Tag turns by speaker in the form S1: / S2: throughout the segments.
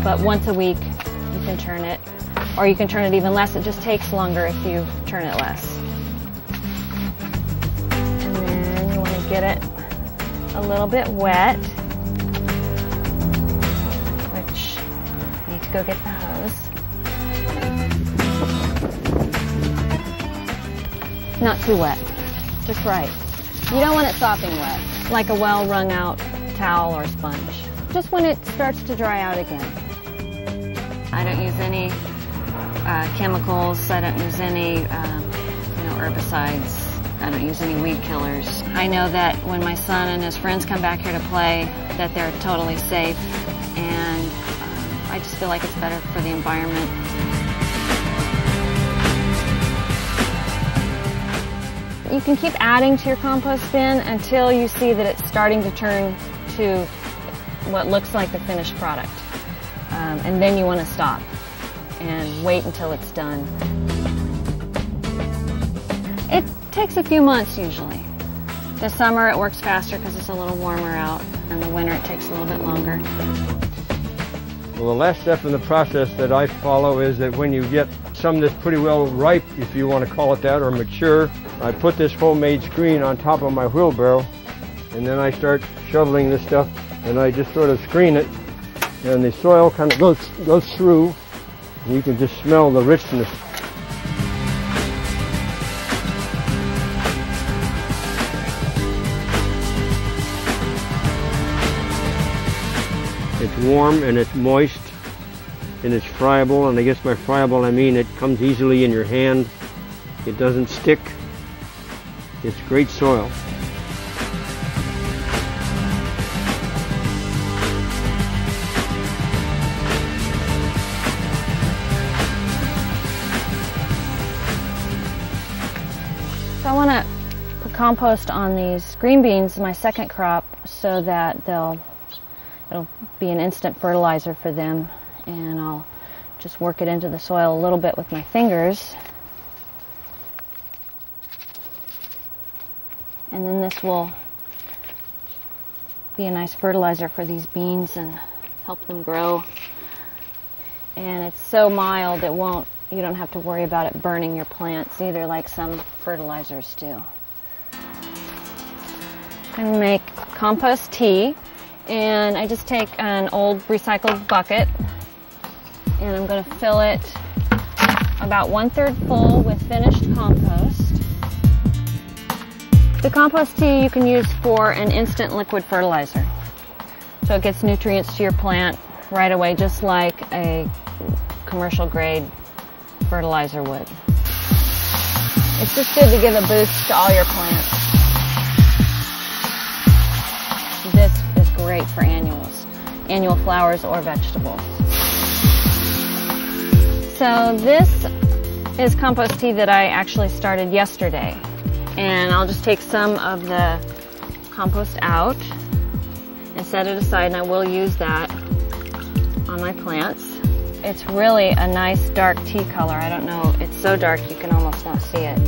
S1: but once a week you can turn it, or you can turn it even less. It just takes longer if you turn it less. And then you want to get it a little bit wet, which you need to go get the hose. Not too wet, just right. You don't want it sopping wet, like a well wrung out towel or sponge. Just when it starts to dry out again. I don't use any chemicals. I don't use any herbicides. I don't use any weed killers. I know that when my son and his friends come back here to play, that they're totally safe, and I just feel like it's better for the environment. You can keep adding to your compost bin until you see that it's starting to turn to what looks like the finished product. And then you want to stop and wait until it's done. It takes a few months usually. The summer it works faster because it's a little warmer out. In the winter it takes a little bit longer.
S2: Well, the last step in the process that I follow is that when you get some that's pretty well ripe, if you want to call it that, or mature, I put this homemade screen on top of my wheelbarrow, and then I start shoveling this stuff, and I just sort of screen it, and the soil kind of goes through, and you can just smell the richness. It's warm and it's moist and it's friable, and I guess by friable I mean it comes easily in your hand. It doesn't stick. It's great soil.
S1: So I want to put compost on these green beans, my second crop, so that it'll be an instant fertilizer for them, and I'll just work it into the soil a little bit with my fingers. And then this will be a nice fertilizer for these beans and help them grow. And it's so mild you don't have to worry about it burning your plants either, like some fertilizers do. I'm going to make compost tea, and I just take an old recycled bucket and I'm going to fill it about 1/3 full with finished compost. The compost tea you can use for an instant liquid fertilizer. So it gets nutrients to your plant right away, just like a commercial grade fertilizer would. It's just good to give a boost to all your plants. This is great for annual flowers or vegetables. So this is compost tea that I actually started yesterday. And I'll just take some of the compost out and set it aside, and I will use that on my plants. It's really a nice dark tea color. I don't know, it's so dark you can almost not see it.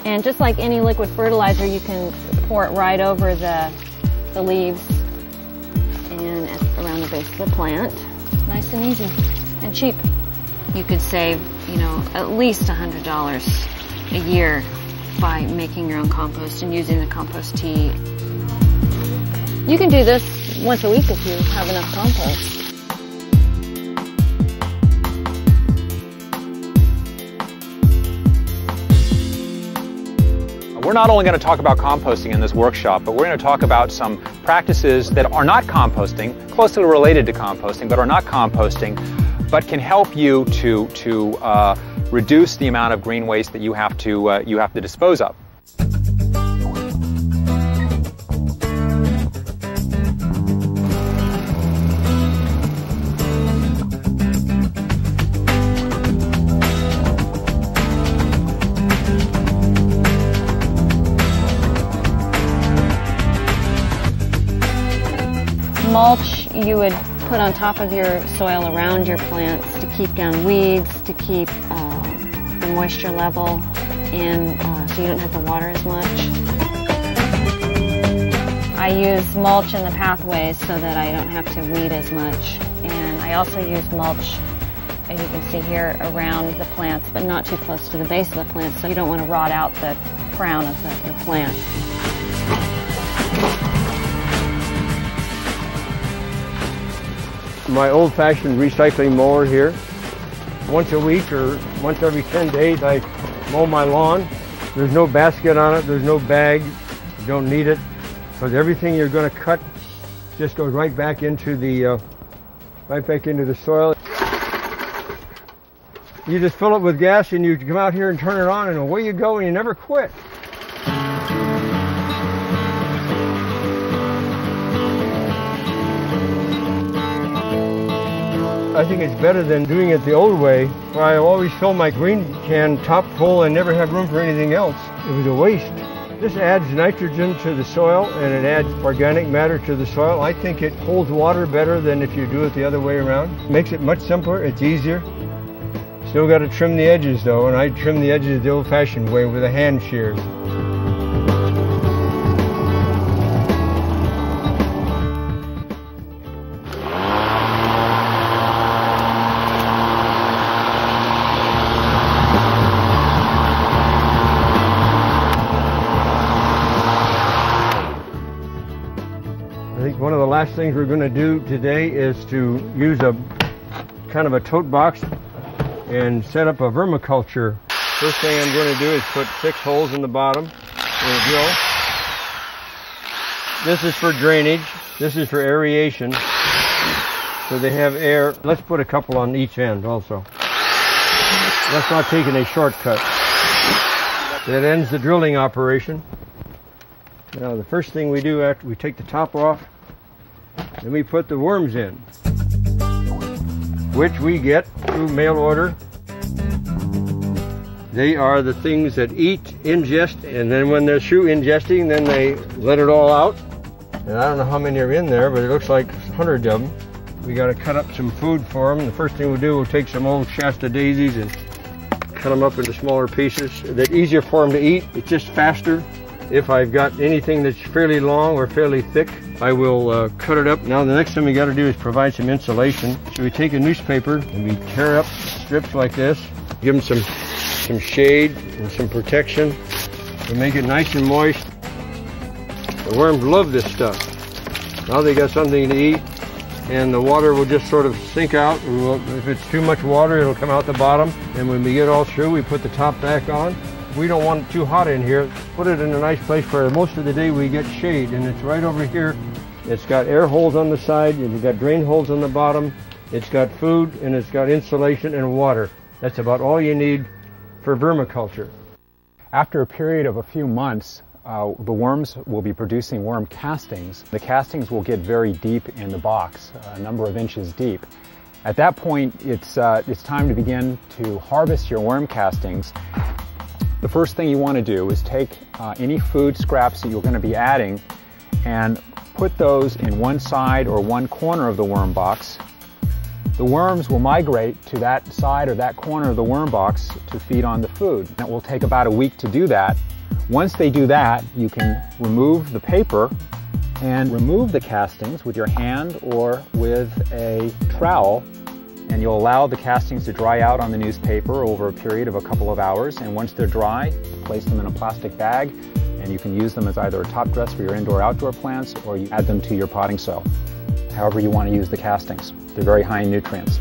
S1: And just like any liquid fertilizer, you can pour it right over the leaves and around the base of the plant. Nice and easy and cheap. You could save, at least $100 a year by making your own compost and using the compost tea. You can do this once a week if you have enough compost.
S3: We're not only going to talk about composting in this workshop, but we're going to talk about some practices that are not composting, closely related to composting, but are not composting, but can help you to reduce the amount of green waste that you have to dispose of.
S1: Mulch you would put on top of your soil around your plants to keep down weeds, to keep the moisture level in so you don't have to water as much. I use mulch in the pathways so that I don't have to weed as much. And I also use mulch, as you can see here, around the plants, but not too close to the base of the plant, so you don't want to rot out the crown of the plant.
S2: My old-fashioned recycling mower here. Once a week or once every 10 days I mow my lawn. There's no basket on it, there's no bag, you don't need it, because everything you're going to cut just goes right back into the soil. You just fill it with gas and you come out here and turn it on and away you go and you never quit. I think it's better than doing it the old way, where I always fill my green can top full and never have room for anything else. It was a waste. This adds nitrogen to the soil and it adds organic matter to the soil. I think it holds water better than if you do it the other way around. It makes it much simpler, it's easier. Still got to trim the edges though, and I trim the edges the old-fashioned way with a hand shears. I think one of the last things we're going to do today is to use a kind of a tote box and set up a vermiculture. First thing I'm going to do is put 6 holes in the bottom with a drill. This is for drainage. This is for aeration. So they have air. Let's put a couple on each end also. That's not taking a shortcut. That ends the drilling operation. Now the first thing we do after we take the top off, then we put the worms in, which we get through mail order. They are the things that eat, ingest, and then when they're through ingesting, then they let it all out. And I don't know how many are in there, but it looks like hundreds of them. We got to cut up some food for them. The first thing we'll do, we'll take some old Shasta daisies and cut them up into smaller pieces. They're easier for them to eat. It's just faster. If I've got anything that's fairly long or fairly thick, I will cut it up. Now the next thing we got to do is provide some insulation. So we take a newspaper and we tear up strips like this, give them some shade and some protection to make it nice and moist. The worms love this stuff. Now they got something to eat, and the water will just sort of sink out. If it's too much water, it'll come out the bottom. And when we get all through, we put the top back on. We don't want it too hot in here. Put it in a nice place where most of the day we get shade, and it's right over here. It's got air holes on the side, and it's got drain holes on the bottom. It's got food, and it's got insulation and water. That's about all you need for vermiculture.
S3: After a period of a few months, the worms will be producing worm castings. The castings will get very deep in the box, a number of inches deep. At that point, it's time to begin to harvest your worm castings. The first thing you want to do is take any food scraps that you're going to be adding and put those in one side or one corner of the worm box. The worms will migrate to that side or that corner of the worm box to feed on the food. It will take about a week to do that. Once they do that, you can remove the paper and remove the castings with your hand or with a trowel, and you'll allow the castings to dry out on the newspaper over a period of a couple of hours. And once they're dry, place them in a plastic bag, and you can use them as either a top dress for your indoor-outdoor plants, or you add them to your potting soil. However you want to use the castings. They're very high in nutrients.